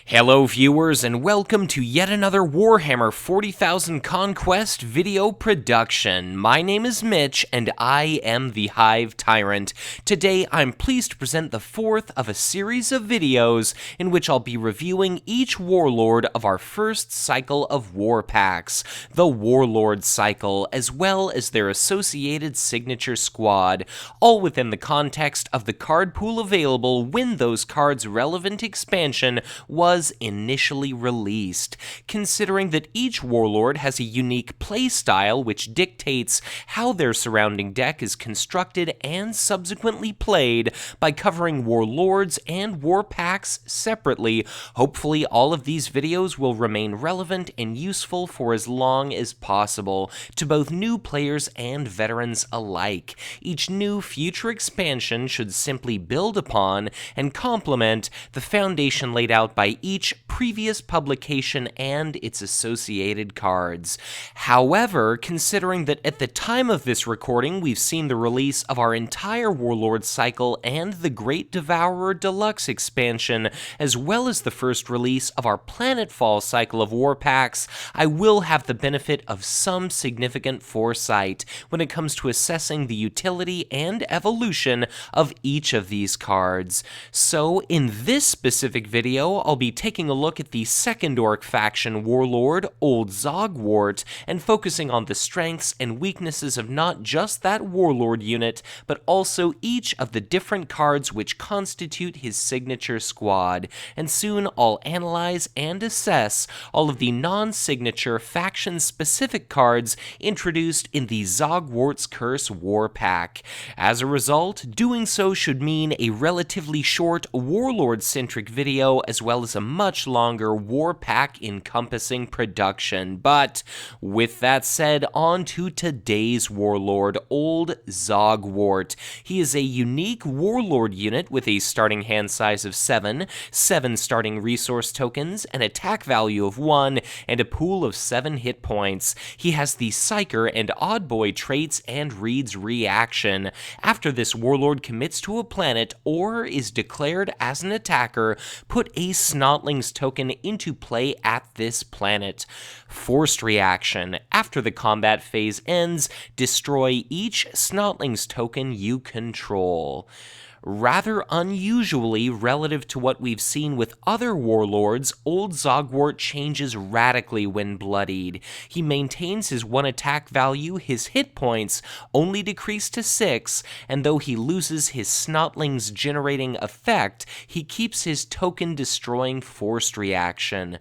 Hello viewers and welcome to yet another Warhammer 40,000 Conquest video production. My name is Mitch and I am the Hive Tyrant. Today I'm pleased to present the fourth of a series of videos in which I'll be reviewing each Warlord of our first cycle of war packs, the Warlord cycle, as well as their associated signature squad, all within the context of the card pool available when those cards' relevant expansion was initially released, considering that each Warlord has a unique playstyle which dictates how their surrounding deck is constructed and subsequently played by covering Warlords and War Packs separately. Hopefully all of these videos will remain relevant and useful for as long as possible to both new players and veterans alike. Each new future expansion should simply build upon and complement the foundation laid out by each previous publication and its associated cards. However, considering that at the time of this recording we've seen the release of our entire Warlord cycle and the Great Devourer Deluxe expansion, as well as the first release of our Planetfall cycle of war packs, I will have the benefit of some significant foresight when it comes to assessing the utility and evolution of each of these cards. So in this specific video, I'll be taking a look at the second Orc faction Warlord, Old Zogwort, and focusing on the strengths and weaknesses of not just that Warlord unit, but also each of the different cards which constitute his signature squad. And soon I'll analyze and assess all of the non-signature faction-specific cards introduced in the Zogwart's Curse War Pack. As a result, doing so should mean a relatively short Warlord-centric video as well as a much longer war pack encompassing production. But with that said, on to today's Warlord, Old Zogwort. He is a unique Warlord unit with a starting hand size of 7 starting resource tokens, an attack value of 1, and a pool of 7 hit points. He has the Psyker and Odd Boy traits and reads reaction. After this Warlord commits to a planet or is declared as an attacker, put a Snotlings token into play at this planet. Forced reaction. After the combat phase ends, destroy each Snotlings token you control. Rather unusually relative to what we've seen with other Warlords, Old Zogwort changes radically when bloodied. He maintains his 1 attack value, his hit points only decrease to 6, and though he loses his Snotlings generating effect, he keeps his token destroying forced reaction.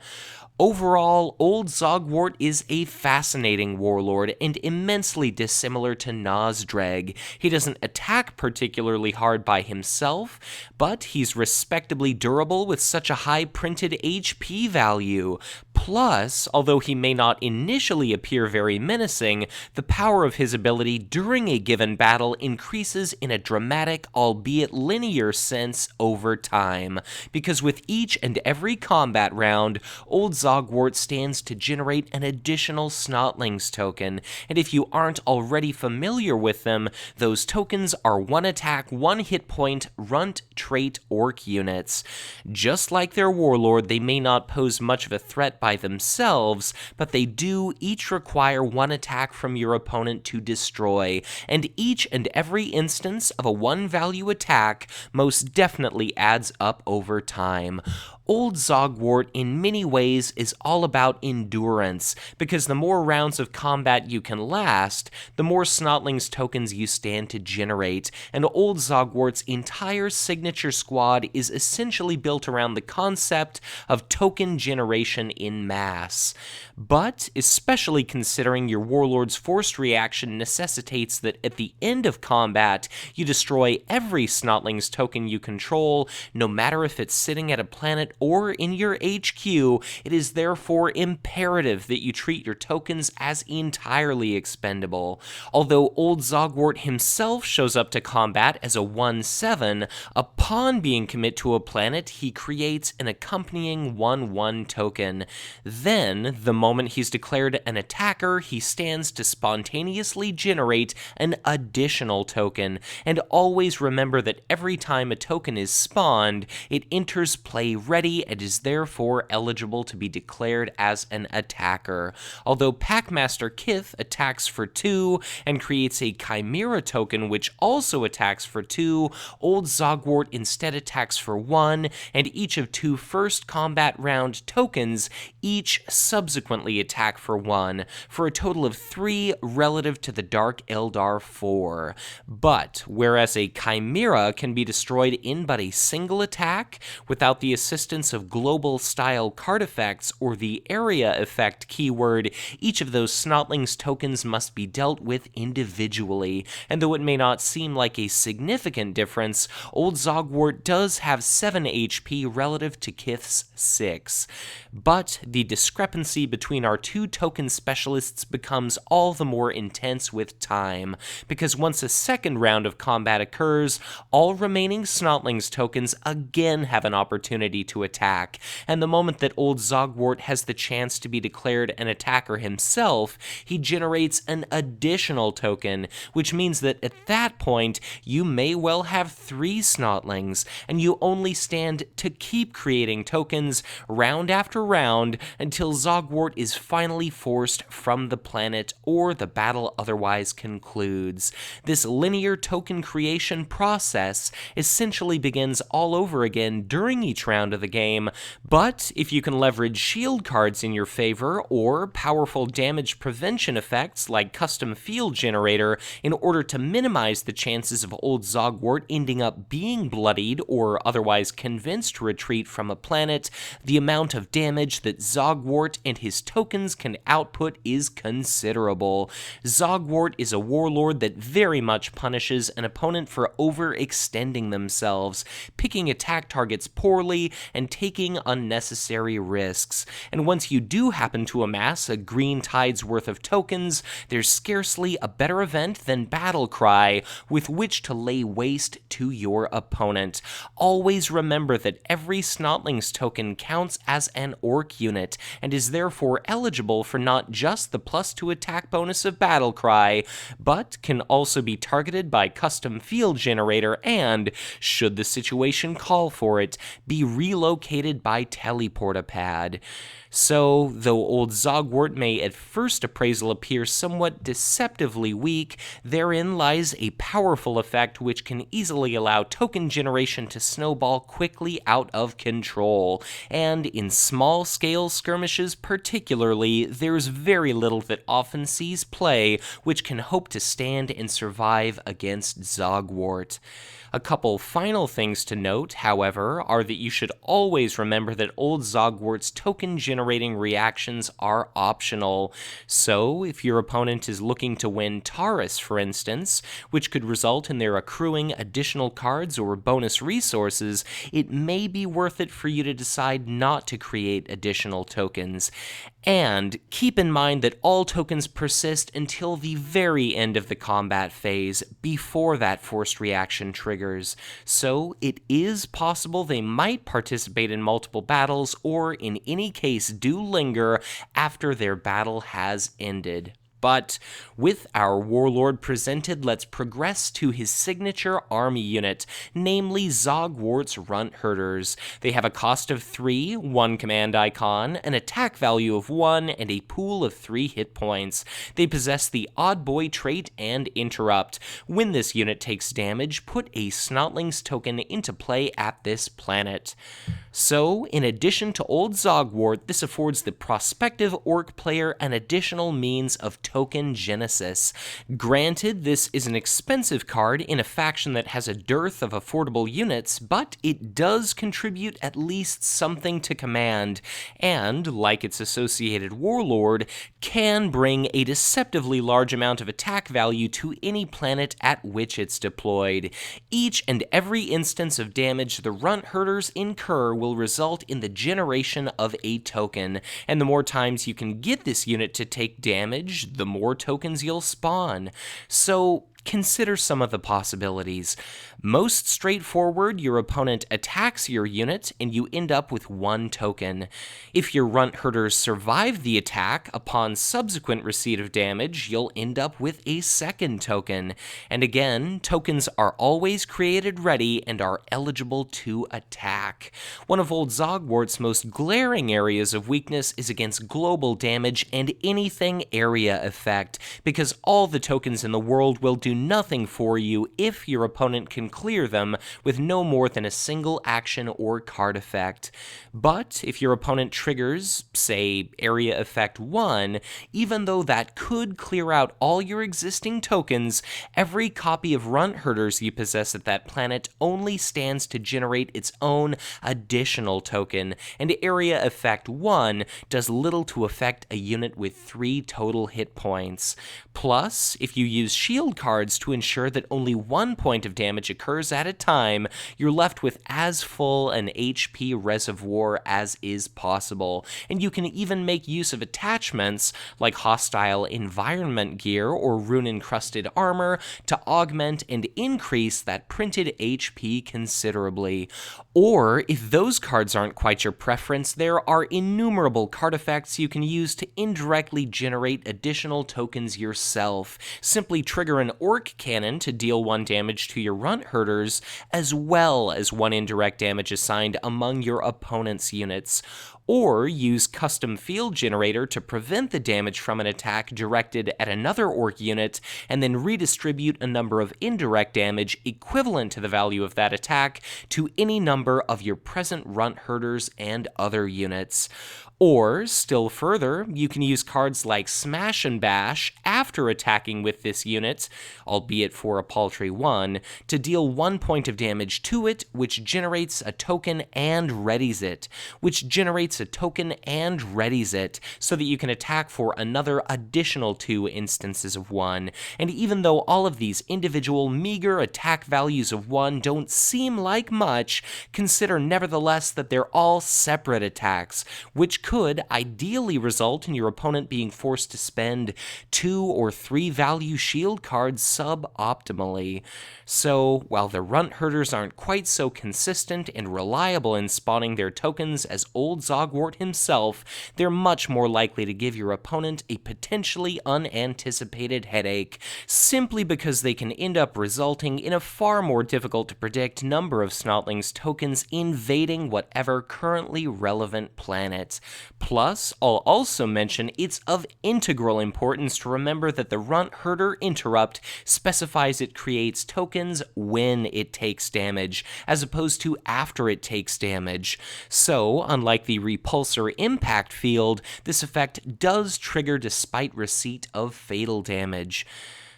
Overall, Old Zogwort is a fascinating Warlord and immensely dissimilar to Nozdreg. He doesn't attack particularly hard by himself, but he's respectably durable with such a high printed HP value. Plus, although he may not initially appear very menacing, the power of his ability during a given battle increases in a dramatic, albeit linear sense over time, because with each and every combat round, Old Zogwort stands to generate an additional Snotlings token, and if you aren't already familiar with them, those tokens are 1 attack, 1 hit point, runt, trait, orc units. Just like their Warlord, they may not pose much of a threat by themselves, but they do each require 1 attack from your opponent to destroy, and each and every instance of a 1 value attack most definitely adds up over time. Old Zogwort in many ways is all about endurance, because the more rounds of combat you can last, the more Snotlings tokens you stand to generate, and Old Zogwart's entire signature squad is essentially built around the concept of token generation in mass. But, especially considering your Warlord's forced reaction necessitates that at the end of combat, you destroy every Snotlings token you control, no matter if it's sitting at a planet or in your HQ, it is therefore imperative that you treat your tokens as entirely expendable. Although Old Zogwort himself shows up to combat as a 1/7, upon being commit to a planet, he creates an accompanying 1/1 token. Then, the moment he's declared an attacker, he stands to spontaneously generate an additional token, and always remember that every time a token is spawned, it enters play ready already and is therefore eligible to be declared as an attacker. Although Packmaster Kith attacks for 2 and creates a Chimera token which also attacks for 2, Old Zogwort instead attacks for 1, and each of 2 first combat round tokens each subsequently attack for 1, for a total of 3 relative to the Dark Eldar 4. But, whereas a Chimera can be destroyed in but a single attack, without the assistance of global-style card effects or the area effect keyword, each of those Snotlings tokens must be dealt with individually, and though it may not seem like a significant difference, Old Zogwort does have 7 HP relative to Kith's 6. But the discrepancy between our 2 token specialists becomes all the more intense with time, because once a second round of combat occurs, all remaining Snotlings tokens again have an opportunity to attack, and the moment that Old Zogwort has the chance to be declared an attacker himself, he generates an additional token, which means that at that point, you may well have 3 Snotlings, and you only stand to keep creating tokens round after round until Zogwort is finally forced from the planet or the battle otherwise concludes. This linear token creation process essentially begins all over again during each round of the game, but if you can leverage shield cards in your favor or powerful damage prevention effects like Custom Field Generator in order to minimize the chances of Old Zogwort ending up being bloodied or otherwise convinced to retreat from a planet, the amount of damage that Zogwort and his tokens can output is considerable. Zogwort is a warlord that very much punishes an opponent for overextending themselves, picking attack targets poorly, and taking unnecessary risks. And once you do happen to amass a green tide's worth of tokens, there's scarcely a better event than Battle Cry with which to lay waste to your opponent. Always remember that every Snotlings token counts as an orc unit, and is therefore eligible for not just the +2 attack bonus of Battle Cry, but can also be targeted by Custom Field Generator and, should the situation call for it, be relocated by Teleportapad. So, though Old Zogwort may at first appraisal appear somewhat deceptively weak, therein lies a powerful effect which can easily allow token generation to snowball quickly out of control, and in small-scale skirmishes particularly, there's very little that often sees play which can hope to stand and survive against Zogwort. A couple final things to note, however, are that you should always remember that Old Zogwort's token-generating reactions are optional. So, if your opponent is looking to win Taurus, for instance, which could result in their accruing additional cards or bonus resources, it may be worth it for you to decide not to create additional tokens. And keep in mind that all tokens persist until the very end of the combat phase, before that forced reaction triggers. So it is possible they might participate in multiple battles, or in any case do linger after their battle has ended. But with our Warlord presented, let's progress to his signature army unit, namely Zogwort's Runt Herders. They have a cost of 3, 1 command icon, an attack value of 1, and a pool of 3 hit points. They possess the Odd Boy trait and Interrupt. When this unit takes damage, put a Snotlings token into play at this planet. So, in addition to Old Zogwort, this affords the prospective orc player an additional means of token genesis. Granted, this is an expensive card in a faction that has a dearth of affordable units, but it does contribute at least something to command, and, like its associated Warlord, can bring a deceptively large amount of attack value to any planet at which it's deployed. Each and every instance of damage the Runt Herders incur will result in the generation of a token, and the more times you can get this unit to take damage, the more tokens you'll spawn. So, consider some of the possibilities. Most straightforward, your opponent attacks your unit and you end up with 1 token. If your runt herders survive the attack, upon subsequent receipt of damage, you'll end up with a 2nd token. And again, tokens are always created ready and are eligible to attack. One of Old Zogwort's most glaring areas of weakness is against global damage and anything area effect, because all the tokens in the world will do nothing for you if your opponent can clear them with no more than a single action or card effect. But if your opponent triggers, say, Area Effect 1, even though that could clear out all your existing tokens, every copy of Runt Herders you possess at that planet only stands to generate its own additional token, and Area Effect 1 does little to affect a unit with 3 total hit points. Plus, if you use shield cards to ensure that only 1 point of damage occurs at a time, you're left with as full an HP reservoir as is possible, and you can even make use of attachments like hostile environment gear or rune-encrusted armor to augment and increase that printed HP considerably. Or, if those cards aren't quite your preference, there are innumerable card effects you can use to indirectly generate additional tokens yourself. Simply trigger an orc cannon to deal 1 damage to your runt herders, as well as 1 indirect damage assigned among your opponent's units. Or use Custom Field Generator to prevent the damage from an attack directed at another orc unit, and then redistribute a number of indirect damage equivalent to the value of that attack to any number of your present runt herders and other units. Or, still further, you can use cards like Smash and Bash after attacking with this unit, albeit for a paltry 1, to deal 1 point of damage to it, which generates a token and readies it, so that you can attack for another additional 2 instances of 1. And even though all of these individual meager attack values of 1 don't seem like much, consider nevertheless that they're all separate attacks, which could ideally result in your opponent being forced to spend 2 or 3 value shield cards suboptimally. So, while the runt herders aren't quite so consistent and reliable in spawning their tokens as Old Zogwort himself, they're much more likely to give your opponent a potentially unanticipated headache, simply because they can end up resulting in a far more difficult to predict number of Snotlings tokens invading whatever currently relevant planet. Plus, I'll also mention it's of integral importance to remember that the runt herder interrupt specifies it creates tokens when it takes damage, as opposed to after it takes damage. So, unlike the repulsor impact field, this effect does trigger despite receipt of fatal damage.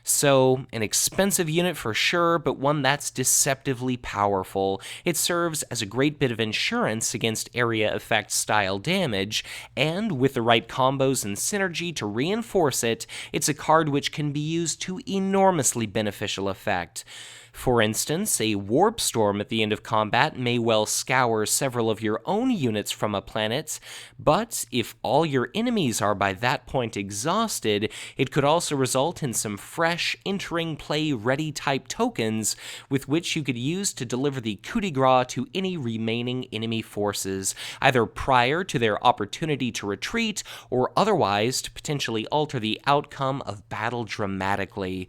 So, an expensive unit for sure, but one that's deceptively powerful. It serves as a great bit of insurance against area effect style damage, and with the right combos and synergy to reinforce it, it's a card which can be used to enormously beneficial effect. For instance, a Warp Storm at the end of combat may well scour several of your own units from a planet, but if all your enemies are by that point exhausted, it could also result in some fresh, entering play ready type tokens with which you could use to deliver the coup de grace to any remaining enemy forces, either prior to their opportunity to retreat, or otherwise to potentially alter the outcome of battle dramatically.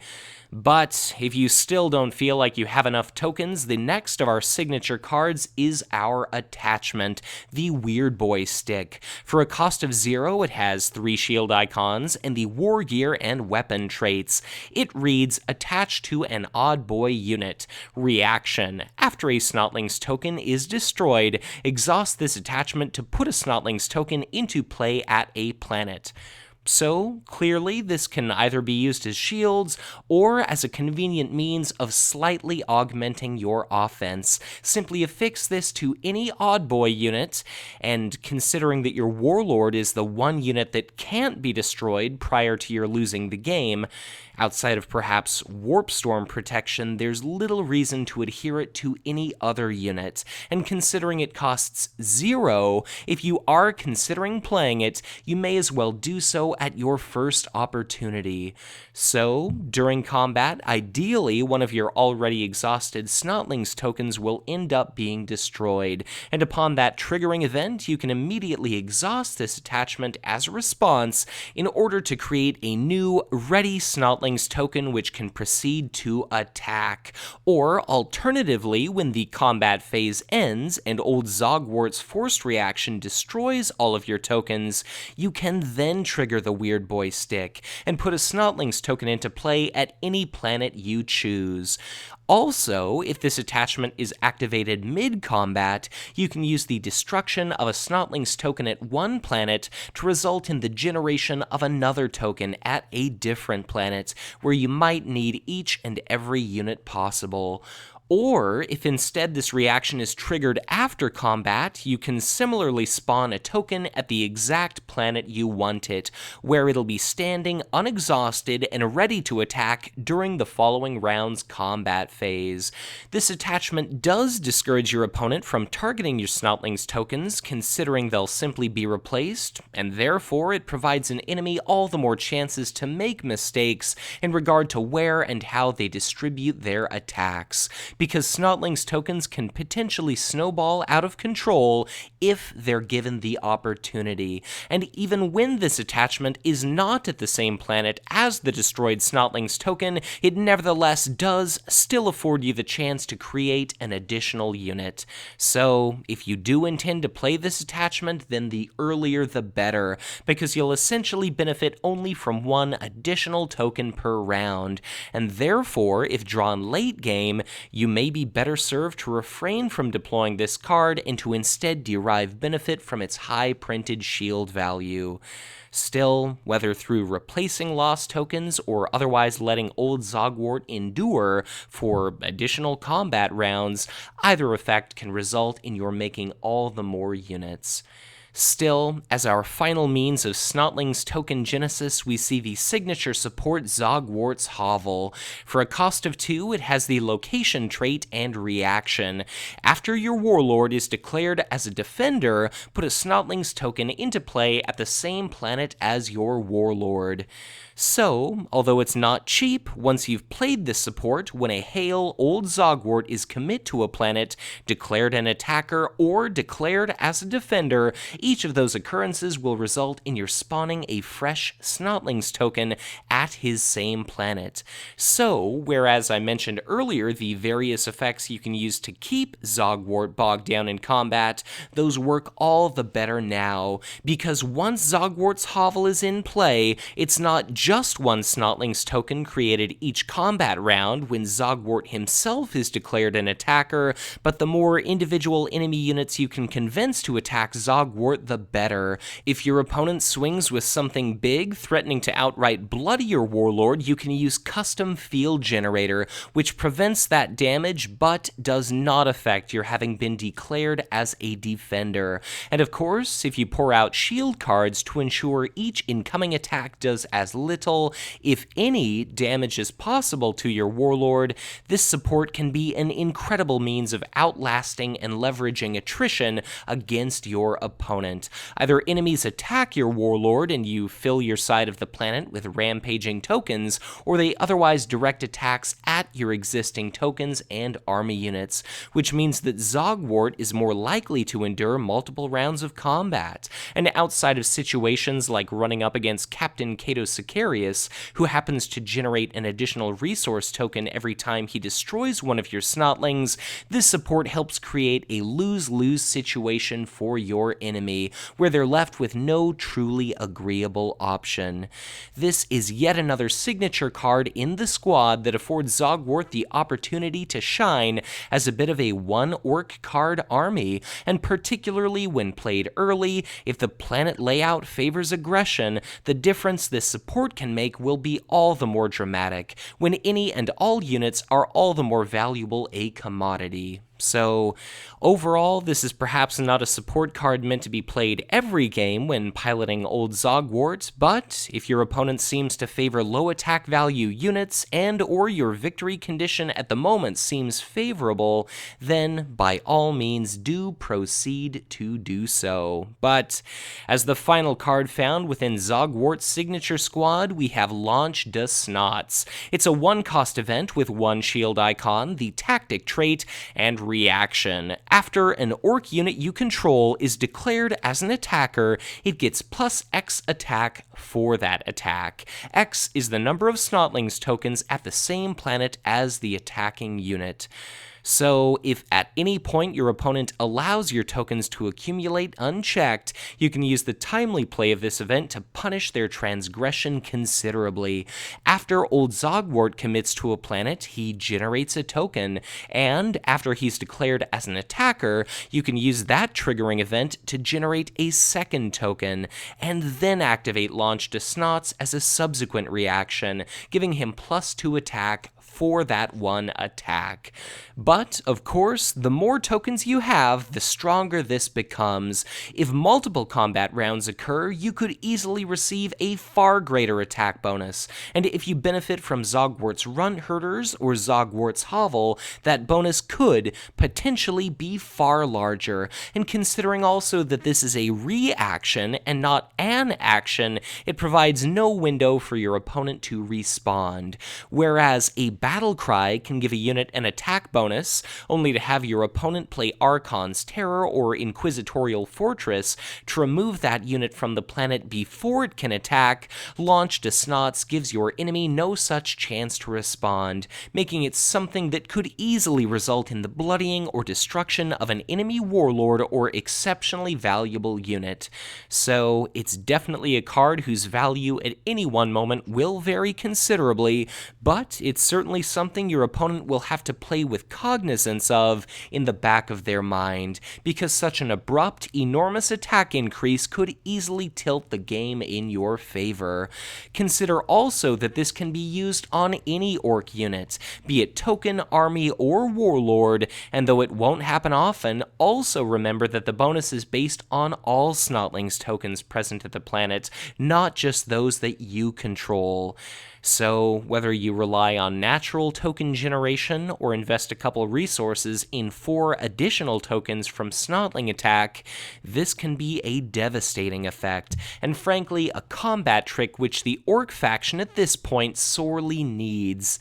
But if you still don't feel like you have enough tokens, the next of our signature cards is our attachment, the Weird Boy Stick. For a cost of 0, it has 3 shield icons and the war gear and weapon traits. It reads, attached to an Odd Boy unit. Reaction: after a Snotlings token is destroyed, exhaust this attachment to put a Snotlings token into play at a planet. So, clearly, this can either be used as shields or as a convenient means of slightly augmenting your offense. Simply affix this to any Odd Boy unit, and considering that your Warlord is the one unit that can't be destroyed prior to your losing the game, outside of perhaps Warp Storm protection, there's little reason to adhere it to any other unit, and considering it costs 0, if you are considering playing it, you may as well do so at your first opportunity. So, during combat, ideally one of your already exhausted Snotlings tokens will end up being destroyed, and upon that triggering event, you can immediately exhaust this attachment as a response in order to create a new ready Snotlings token which can proceed to attack. Or, alternatively, when the combat phase ends and Old Zogwort's forced reaction destroys all of your tokens, you can then trigger the Weird Boy stick and put a Snotlings token into play at any planet you choose. Also, if this attachment is activated mid-combat, you can use the destruction of a Snotlings token at one planet to result in the generation of another token at a different planet, where you might need each and every unit possible. Or, if instead this reaction is triggered after combat, you can similarly spawn a token at the exact planet you want it, where it'll be standing unexhausted and ready to attack during the following round's combat phase. This attachment does discourage your opponent from targeting your Snotlings tokens, considering they'll simply be replaced, and therefore it provides an enemy all the more chances to make mistakes in regard to where and how they distribute their attacks, because Snotlings tokens can potentially snowball out of control if they're given the opportunity. And even when this attachment is not at the same planet as the destroyed Snotlings token, it nevertheless does still afford you the chance to create an additional unit. So, if you do intend to play this attachment, then the earlier the better, because you'll essentially benefit only from one additional token per round, and therefore, if drawn late game, you may be better served to refrain from deploying this card and to instead derive benefit from its high printed shield value. Still, whether through replacing lost tokens or otherwise letting Old Zogwort endure for additional combat rounds, either effect can result in your making all the more units. Still, as our final means of Snotlings token genesis, we see the signature support Zogwort's Hovel. For a cost of 2, it has the location trait and reaction. After your Warlord is declared as a defender, put a Snotlings token into play at the same planet as your Warlord. So, although it's not cheap, once you've played this support, when a Hail Old Zogwort is commit to a planet, declared an attacker, or declared as a defender, each of those occurrences will result in your spawning a fresh Snotlings token at his same planet. So, whereas I mentioned earlier the various effects you can use to keep Zogwort bogged down in combat, those work all the better now, because once Zogwort's Hovel is in play, it's not just one Snotlings token created each combat round when Zogwort himself is declared an attacker, but the more individual enemy units you can convince to attack Zogwort, the better. If your opponent swings with something big, threatening to outright bloody your Warlord, you can use Custom Field Generator, which prevents that damage, but does not affect your having been declared as a defender. And of course, if you pour out shield cards to ensure each incoming attack does as little, if any, damage as possible to your Warlord, this support can be an incredible means of outlasting and leveraging attrition against your opponent. Either enemies attack your Warlord and you fill your side of the planet with rampaging tokens, or they otherwise direct attacks at your existing tokens and army units, which means that Zogwort is more likely to endure multiple rounds of combat. And outside of situations like running up against Captain Cato Sicarius, who happens to generate an additional resource token every time he destroys one of your Snotlings, this support helps create a lose-lose situation for your enemy, where they're left with no truly agreeable option. This is yet another signature card in the squad that affords Zogwort the opportunity to shine as a bit of a one-orc card army, and particularly when played early, if the planet layout favors aggression, the difference this support can make will be all the more dramatic, when any and all units are all the more valuable a commodity. So, overall, this is perhaps not a support card meant to be played every game when piloting Old Zogwort, but if your opponent seems to favor low attack value units and/or your victory condition at the moment seems favorable, then by all means do proceed to do so. But as the final card found within Zogwart's signature squad, we have Launch de Snots. It's a 1-cost event with 1 shield icon, the tactic trait, and reaction. After an orc unit you control is declared as an attacker, it gets plus X attack for that attack. X is the number of Snotlings tokens at the same planet as the attacking unit. So, if at any point your opponent allows your tokens to accumulate unchecked, you can use the timely play of this event to punish their transgression considerably. After Old Zogwort commits to a planet, he generates a token, and after he's declared as an attacker, you can use that triggering event to generate a second token, and then activate Launch de Snots as a subsequent reaction, giving him +2 attack for that one attack. But, of course, the more tokens you have, the stronger this becomes. If multiple combat rounds occur, you could easily receive a far greater attack bonus, and if you benefit from Zogwart's Runt Herders or Zogwart's Hovel, that bonus could potentially be far larger. And considering also that this is a reaction and not an action, it provides no window for your opponent to respond, whereas a Battle Cry can give a unit an attack bonus, only to have your opponent play Archon's Terror or Inquisitorial Fortress to remove that unit from the planet before it can attack. Launch de Snots gives your enemy no such chance to respond, making it something that could easily result in the bloodying or destruction of an enemy warlord or exceptionally valuable unit. So, it's definitely a card whose value at any one moment will vary considerably, but it's certainly something your opponent will have to play with cognizance of in the back of their mind, because such an abrupt, enormous attack increase could easily tilt the game in your favor. Consider also that this can be used on any orc unit, be it token, army, or warlord, and though it won't happen often, also remember that the bonus is based on all Snotlings tokens present at the planet, not just those that you control. So, whether you rely on natural token generation or invest a couple resources in 4 additional tokens from Snotling attack, this can be a devastating effect, and frankly, a combat trick which the Orc faction at this point sorely needs.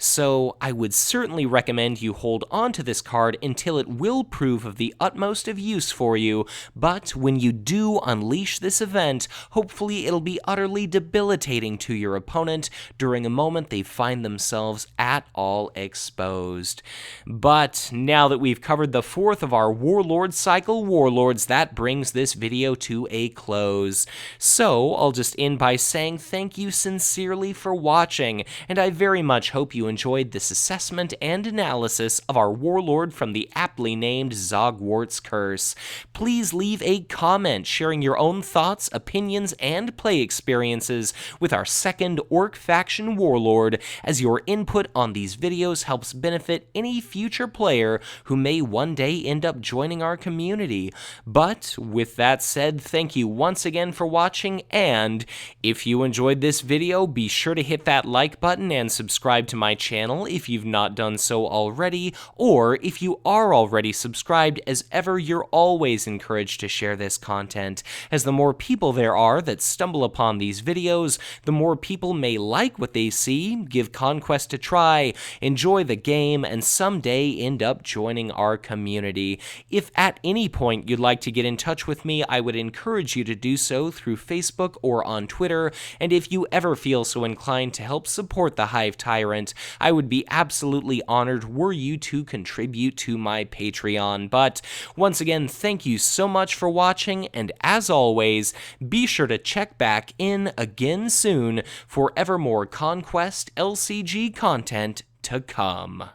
So I would certainly recommend you hold on to this card until it will prove of the utmost of use for you, but when you do unleash this event, hopefully it'll be utterly debilitating to your opponent during a moment they find themselves at all exposed. But now that we've covered the 4th of our Warlord cycle warlords, that brings this video to a close. So I'll just end by saying thank you sincerely for watching, and I very much hope you enjoyed this assessment and analysis of our warlord from the aptly named Zogwart's Curse. Please leave a comment sharing your own thoughts, opinions, and play experiences with our second Orc faction warlord, as your input on these videos helps benefit any future player who may one day end up joining our community. But with that said, thank you once again for watching, and if you enjoyed this video, be sure to hit that like button and subscribe to my channel if you've not done so already, or if you are already subscribed, as ever, you're always encouraged to share this content, as the more people there are that stumble upon these videos, the more people may like what they see, give Conquest a try, enjoy the game, and someday end up joining our community. If at any point you'd like to get in touch with me, I would encourage you to do so through Facebook or on Twitter, and if you ever feel so inclined to help support the Hive Tyrant, I would be absolutely honored were you to contribute to my Patreon. But once again, thank you so much for watching, and as always, be sure to check back in again soon for ever more Conquest LCG content to come.